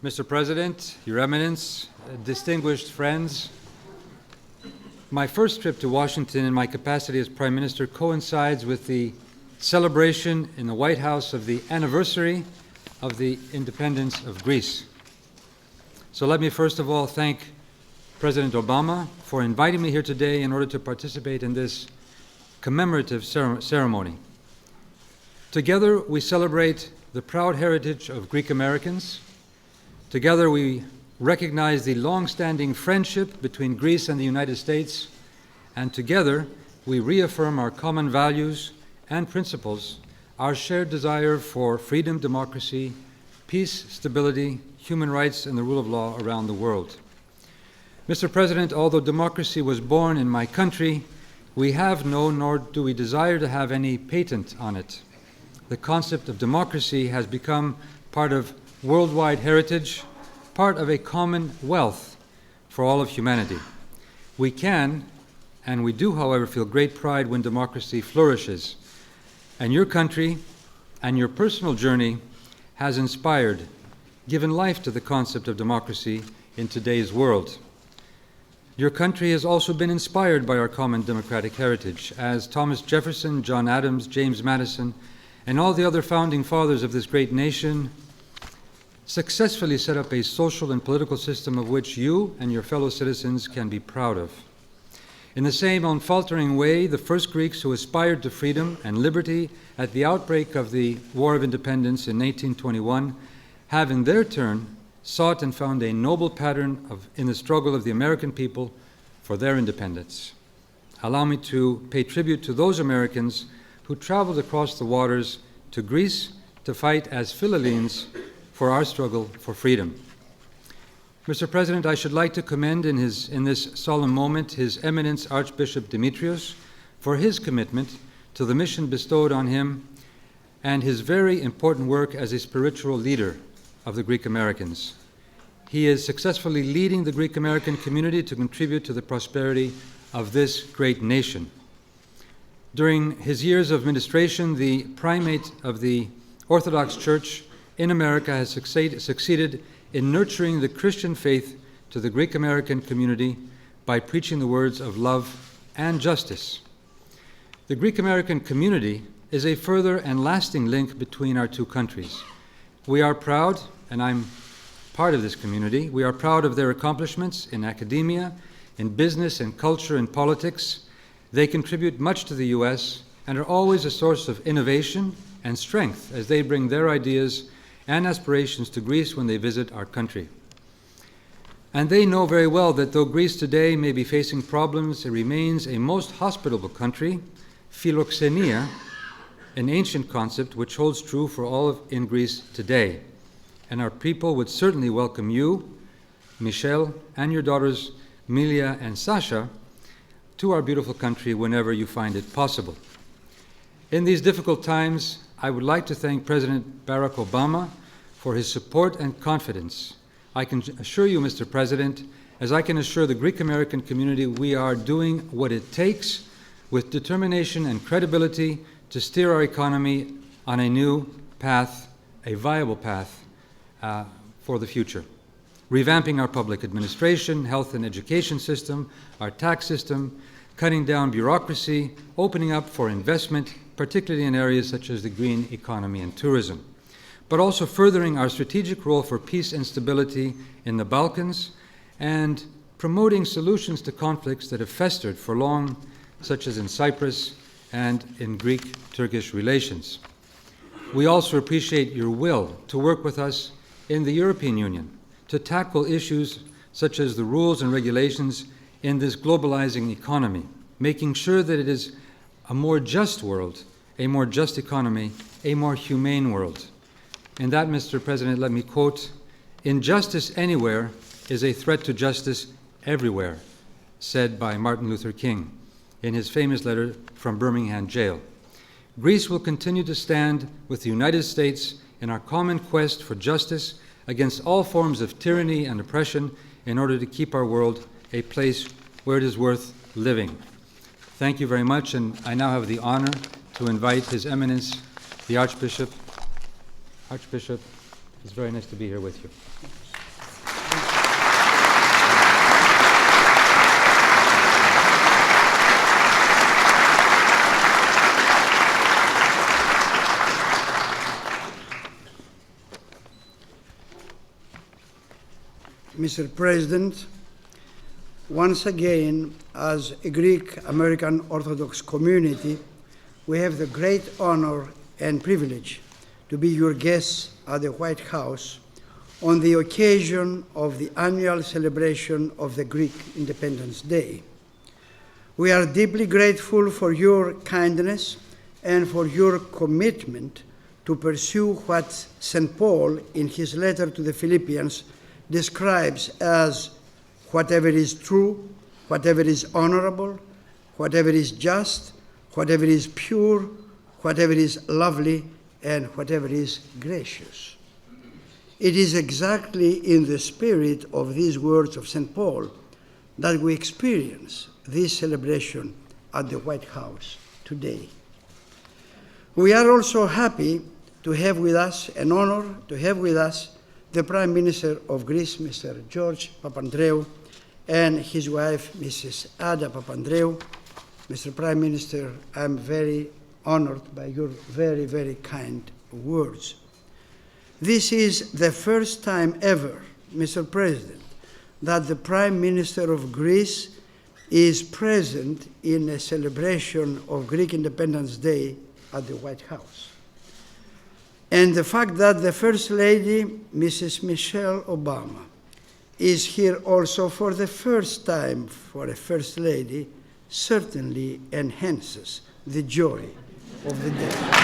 Mr. President, Your Eminence, distinguished friends, my first trip to Washington in my capacity as Prime Minister coincides with the celebration in the White House of the anniversary of the independence of Greece. So let me first of all thank President Obama for inviting me here today in order to participate in this commemorative ceremony. Together we celebrate the proud heritage of Greek Americans. Together we recognize the long-standing friendship between Greece and the United States, and together we reaffirm our common values and principles, our shared desire for freedom, democracy, peace, stability, human rights, and the rule of law around the world. Mr. President, although democracy was born in my country, we have no, nor do we desire to have any patent on it. The concept of democracy has become part of worldwide heritage, part of a common wealth for all of humanity. We can, and we do, however, feel great pride when democracy flourishes. And your country and your personal journey has inspired, given life to the concept of democracy in today's world. Your country has also been inspired by our common democratic heritage, as Thomas Jefferson, John Adams, James Madison, and all the other founding fathers of this great nation successfully set up a social and political system of which you and your fellow citizens can be proud of. In the same unfaltering way, the first Greeks who aspired to freedom and liberty at the outbreak of the War of Independence in 1821 have in their turn sought and found a noble pattern in the struggle of the American people for their independence. Allow me to pay tribute to those Americans who traveled across the waters to Greece to fight as Philhellenes for our struggle for freedom. Mr. President, I should like to commend in this solemn moment His Eminence Archbishop Demetrios for his commitment to the mission bestowed on him and his very important work as a spiritual leader of the Greek Americans. He is successfully leading the Greek American community to contribute to the prosperity of this great nation. During his years of administration, the primate of the Orthodox Church in America has succeeded in nurturing the Christian faith to the Greek American community by preaching the words of love and justice. The Greek American community is a further and lasting link between our two countries. We are proud, and I'm part of this community, we are proud of their accomplishments in academia, in business and culture and politics. They contribute much to the U.S. and are always a source of innovation and strength as they bring their ideas and aspirations to Greece when they visit our country. And they know very well that though Greece today may be facing problems, it remains a most hospitable country, philoxenia, an ancient concept which holds true for all in Greece today. And our people would certainly welcome you, Michelle, and your daughters, Milia and Sasha, to our beautiful country whenever you find it possible. In these difficult times, I would like to thank President Barack Obama for his support and confidence. I can assure you, Mr. President, as I can assure the Greek American community, we are doing what it takes with determination and credibility to steer our economy on a new path, a viable path for the future. Revamping our public administration, health and education system, our tax system, cutting down bureaucracy, opening up for investment, particularly in areas such as the green economy and tourism, but also furthering our strategic role for peace and stability in the Balkans and promoting solutions to conflicts that have festered for long, such as in Cyprus and in Greek-Turkish relations. We also appreciate your will to work with us in the European Union to tackle issues such as the rules and regulations in this globalizing economy, making sure that it is a more just world, a more just economy, a more humane world. In that, Mr. President, let me quote, "Injustice anywhere is a threat to justice everywhere," said by Martin Luther King in his famous letter from Birmingham jail. Greece will continue to stand with the United States in our common quest for justice against all forms of tyranny and oppression in order to keep our world a place where it is worth living. Thank you very much, and I now have the honor to invite His Eminence, the Archbishop. Archbishop, it's very nice to be here with you. Mr. President, once again, as a Greek American Orthodox community, we have the great honor and privilege to be your guests at the White House on the occasion of the annual celebration of the Greek Independence Day. We are deeply grateful for your kindness and for your commitment to pursue what St. Paul, in his letter to the Philippians, describes as whatever is true, whatever is honorable, whatever is just, whatever is pure, whatever is lovely, and whatever is gracious. It is exactly in the spirit of these words of St. Paul that we experience this celebration at the White House today. We are also happy to have with us, an honor to have with us, the Prime Minister of Greece, Mr. George Papandreou, and his wife, Mrs. Ada Papandreou. Mr. Prime Minister, I'm very honored by your very, very kind words. This is the first time ever, Mr. President, that the Prime Minister of Greece is present in a celebration of Greek Independence Day at the White House. And the fact that the First Lady, Mrs. Michelle Obama, is here also for the first time for a First Lady certainly enhances the joy of the day.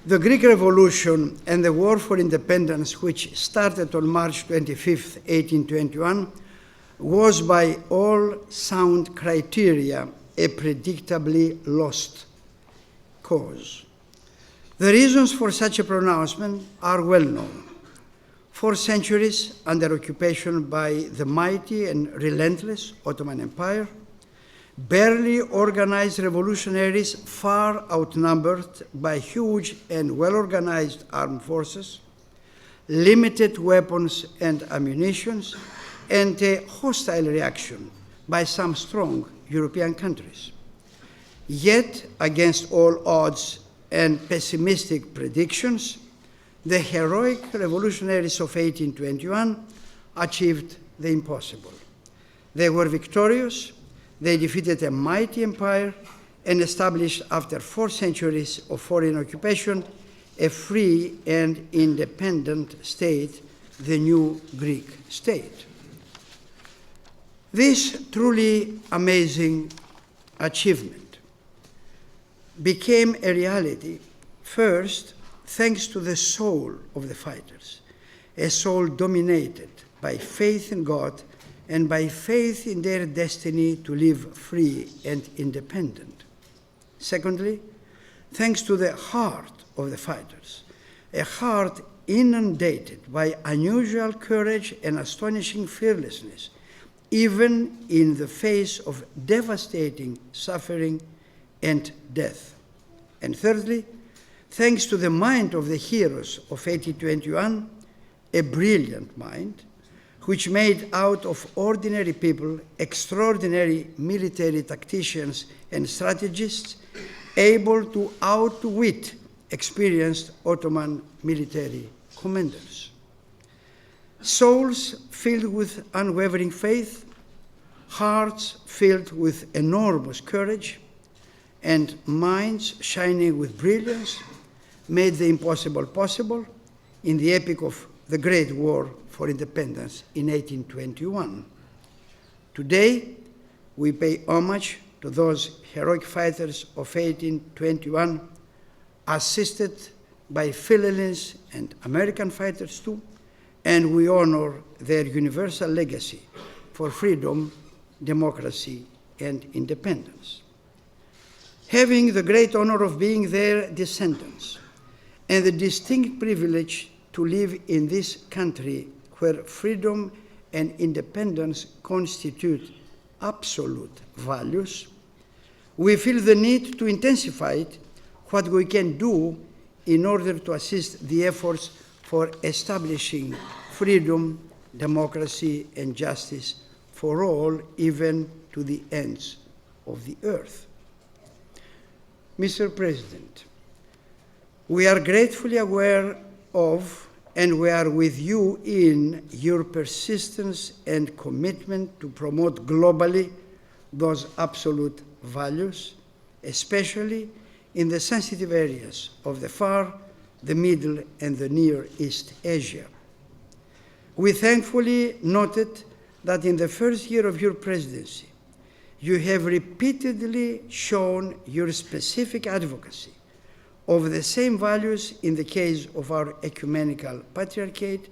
The Greek Revolution and the War for Independence, which started on March 25, 1821, was by all sound criteria a predictably lost cause. The reasons for such a pronouncement are well known. 4 centuries under occupation by the mighty and relentless Ottoman Empire, barely organized revolutionaries far outnumbered by huge and well-organized armed forces, limited weapons and ammunition, and a hostile reaction by some strong European countries. Yet, against all odds and pessimistic predictions, the heroic revolutionaries of 1821 achieved the impossible. They were victorious. They defeated a mighty empire and established, after 4 centuries of foreign occupation, a free and independent state, the new Greek state. This truly amazing achievement became a reality, first, thanks to the soul of the fighters, a soul dominated by faith in God and by faith in their destiny to live free and independent. Secondly, thanks to the heart of the fighters, a heart inundated by unusual courage and astonishing fearlessness, even in the face of devastating suffering and death. And thirdly, thanks to the mind of the heroes of 1821, a brilliant mind, which made out of ordinary people extraordinary military tacticians and strategists able to outwit experienced Ottoman military commanders. Souls filled with unwavering faith, hearts filled with enormous courage, and minds shining with brilliance made the impossible possible in the epic of the Great War for Independence in 1821. Today, we pay homage to those heroic fighters of 1821, assisted by Philippines and American fighters too, and we honor their universal legacy for freedom, democracy, and independence. Having the great honor of being their descendants and the distinct privilege to live in this country where freedom and independence constitute absolute values, we feel the need to intensify what we can do in order to assist the efforts for establishing freedom, democracy, and justice for all, even to the ends of the earth. Mr. President, we are gratefully aware of and we are with you in your persistence and commitment to promote globally those absolute values, especially in the sensitive areas of the Far, the Middle, and the Near East Asia. We thankfully noted that in the first year of your presidency, you have repeatedly shown your specific advocacy of the same values in the case of our ecumenical patriarchate,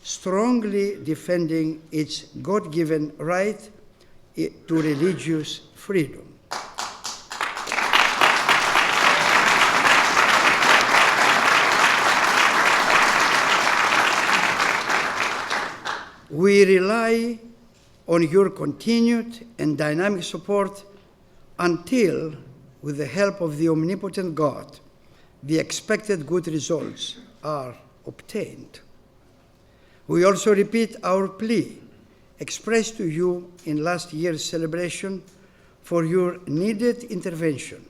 strongly defending its God-given right to religious freedom. We rely on your continued and dynamic support until, with the help of the omnipotent God, the expected good results are obtained. We also repeat our plea expressed to you in last year's celebration for your needed intervention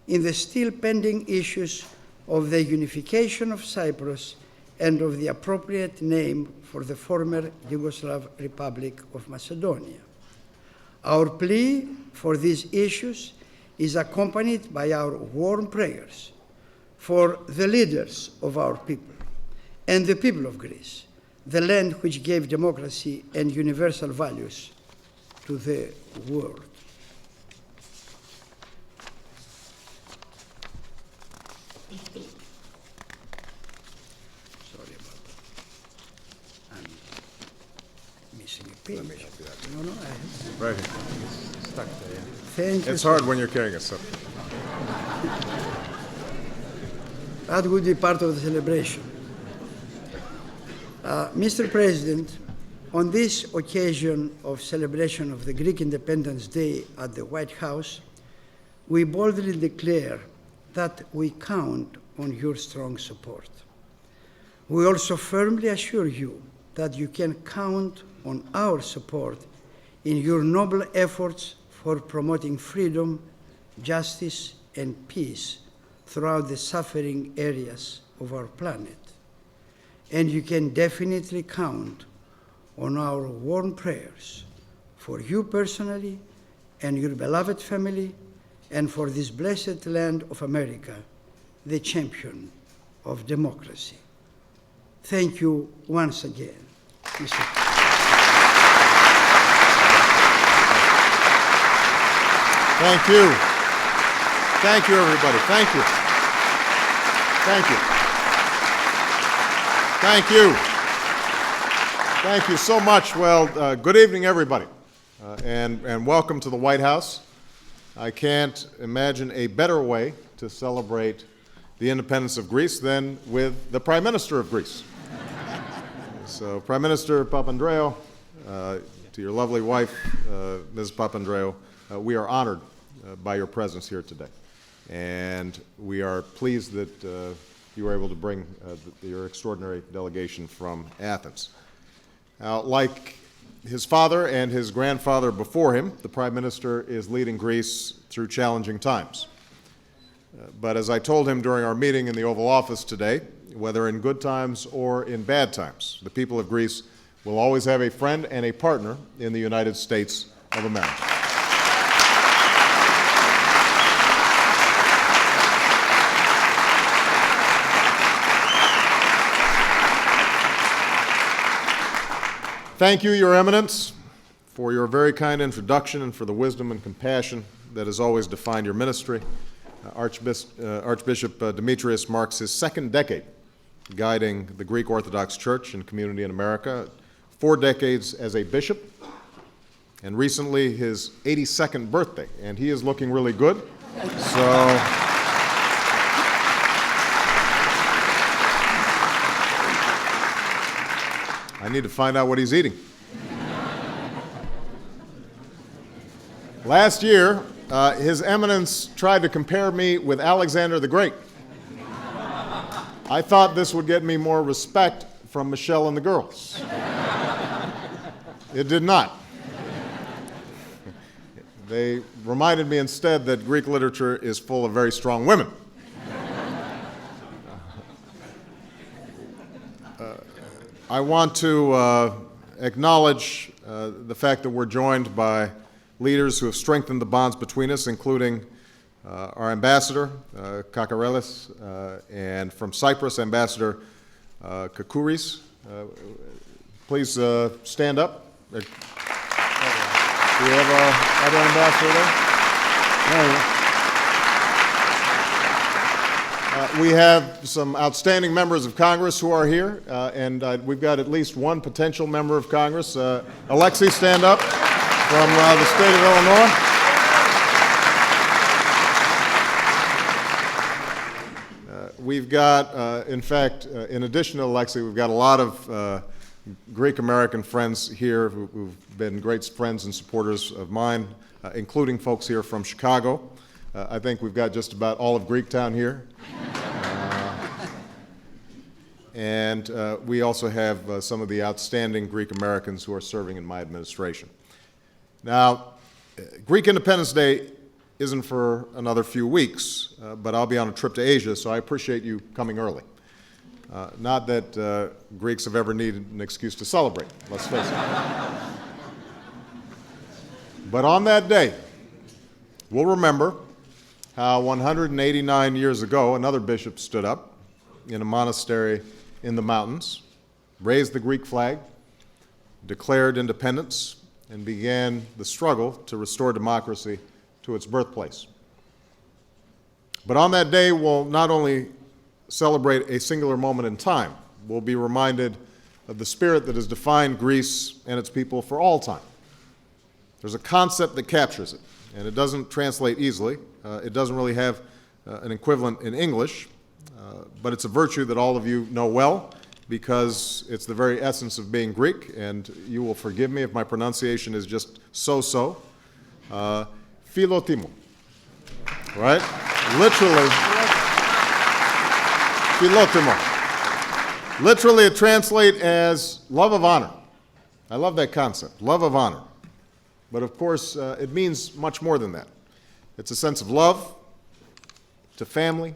in the still pending issues of the unification of Cyprus and of the appropriate name for the former Yugoslav Republic of Macedonia. Our plea for these issues is accompanied by our warm prayers for the leaders of our people and the people of Greece, the land which gave democracy and universal values to the world. Sorry about that. I'm missing a page. Let me help you out. No, I have. Right here. It's stuck there, yeah. Thank you. It's hard when you're carrying a subject. That would be part of the celebration. Mr. President, on this occasion of celebration of the Greek Independence Day at the White House, we boldly declare that we count on your strong support. We also firmly assure you that you can count on our support in your noble efforts for promoting freedom, justice, and peace throughout the suffering areas of our planet. And you can definitely count on our warm prayers for you personally and your beloved family and for this blessed land of America, the champion of democracy. Thank you once again, Mr. Thank you. Thank you, everybody. Thank you. Thank you. Thank you. Thank you so much. Well, good evening, everybody, and welcome to the White House. I can't imagine a better way to celebrate the independence of Greece than with the Prime Minister of Greece. So, Prime Minister Papandreou, to your lovely wife, Ms. Papandreou, we are honored by your presence here today. And we are pleased that you were able to bring your extraordinary delegation from Athens. Now, like his father and his grandfather before him, the Prime Minister is leading Greece through challenging times. But as I told him during our meeting in the Oval Office today, whether in good times or in bad times, the people of Greece will always have a friend and a partner in the United States of America. Thank you, Your Eminence, for your very kind introduction and for the wisdom and compassion that has always defined your ministry. Archbishop Demetrios marks his second decade guiding the Greek Orthodox Church and community in America, 4 decades as a bishop, and recently his 82nd birthday, and he is looking really good. So I need to find out what he's eating. Last year, His Eminence tried to compare me with Alexander the Great. I thought this would get me more respect from Michelle and the girls. It did not. They reminded me instead that Greek literature is full of very strong women. I want to acknowledge the fact that we're joined by leaders who have strengthened the bonds between us, including our ambassador, Kakarelis, and from Cyprus, Ambassador Kakouris. Please stand up. Do we have other ambassador there? We have some outstanding members of Congress who are here, and we've got at least one potential member of Congress. Alexei, stand up, from the state of Illinois. We've got, in fact, in addition to Alexei, we've got a lot of Greek-American friends here who've been great friends and supporters of mine, including folks here from Chicago. I think we've got just about all of Greektown here. And we also have some of the outstanding Greek Americans who are serving in my administration. Now, Greek Independence Day isn't for another few weeks, but I'll be on a trip to Asia, so I appreciate you coming early. Not that Greeks have ever needed an excuse to celebrate, let's face it. But on that day, we'll remember how 189 years ago, another bishop stood up in a monastery in the mountains, raised the Greek flag, declared independence, and began the struggle to restore democracy to its birthplace. But on that day, we'll not only celebrate a singular moment in time, we'll be reminded of the spirit that has defined Greece and its people for all time. There's a concept that captures it, and it doesn't translate easily. It doesn't really have an equivalent in English, but it's a virtue that all of you know well because it's the very essence of being Greek, and you will forgive me if my pronunciation is just so-so. Philotimo, right? Literally, philotimo. Literally, it translates as love of honor. I love that concept, love of honor. But of course, it means much more than that. It's a sense of love to family,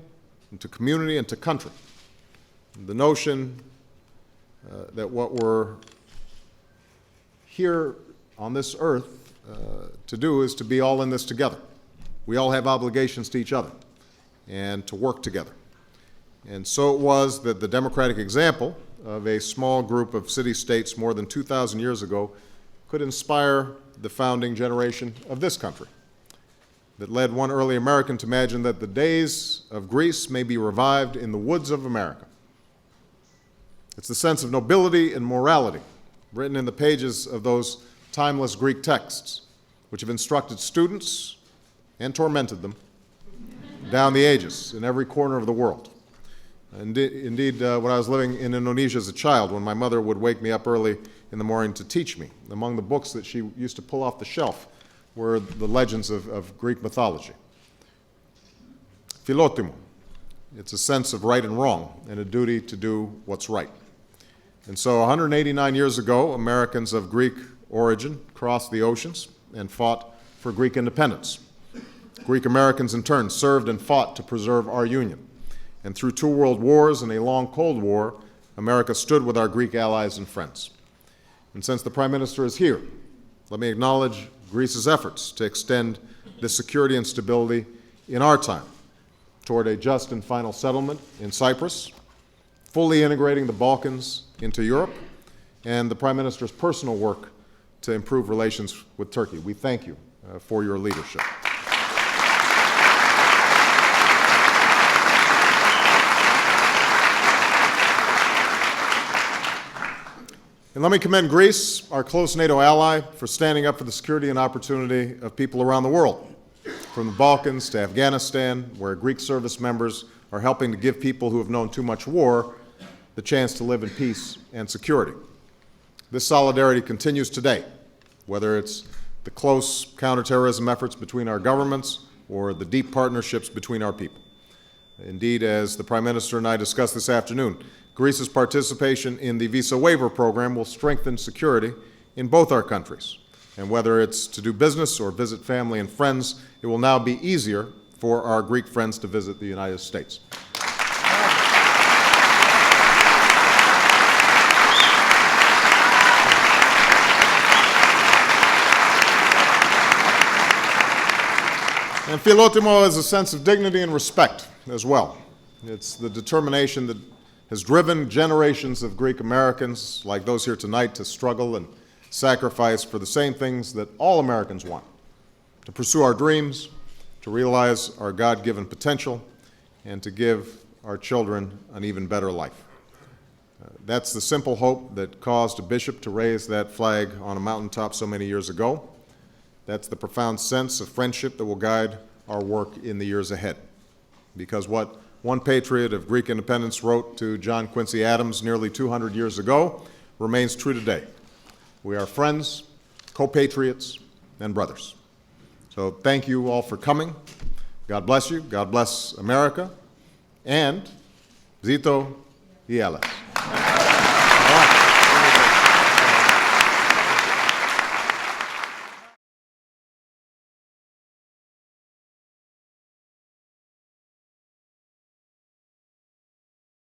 and to community, and to country. The notion that what we're here on this earth to do is to be all in this together. We all have obligations to each other and to work together. And so it was that the democratic example of a small group of city-states more than 2,000 years ago could inspire the founding generation of this country, that led one early American to imagine that the days of Greece may be revived in the woods of America. It's the sense of nobility and morality written in the pages of those timeless Greek texts, which have instructed students and tormented them down the ages in every corner of the world. Indeed, when I was living in Indonesia as a child, when my mother would wake me up early in the morning to teach me, among the books that she used to pull off the shelf were the legends of Greek mythology. Philotimo. It's a sense of right and wrong and a duty to do what's right. And so 189 years ago, Americans of Greek origin crossed the oceans and fought for Greek independence. Greek Americans, in turn, served and fought to preserve our union. And through 2 world wars and a long Cold War, America stood with our Greek allies and friends. And since the Prime Minister is here, let me acknowledge Greece's efforts to extend this security and stability in our time toward a just and final settlement in Cyprus, fully integrating the Balkans into Europe, and the Prime Minister's personal work to improve relations with Turkey. We thank you for your leadership. And let me commend Greece, our close NATO ally, for standing up for the security and opportunity of people around the world, from the Balkans to Afghanistan, where Greek service members are helping to give people who have known too much war the chance to live in peace and security. This solidarity continues today, whether it's the close counterterrorism efforts between our governments or the deep partnerships between our people. Indeed, as the Prime Minister and I discussed this afternoon, Greece's participation in the visa waiver program will strengthen security in both our countries And whether it's to do business or visit family and friends, it will now be easier for our Greek friends to visit the United States. And Philotimo has a sense of dignity and respect as well. It's the determination that has driven generations of Greek Americans, like those here tonight, to struggle and sacrifice for the same things that all Americans want: to pursue our dreams, to realize our God-given potential, and to give our children an even better life. That's the simple hope that caused a bishop to raise that flag on a mountaintop so many years ago. That's the profound sense of friendship that will guide our work in the years ahead. Because what one patriot of Greek independence wrote to John Quincy Adams nearly 200 years ago remains true today. We are friends, co-patriots, and brothers. So thank you all for coming. God bless you. God bless America. And Zito y Alex.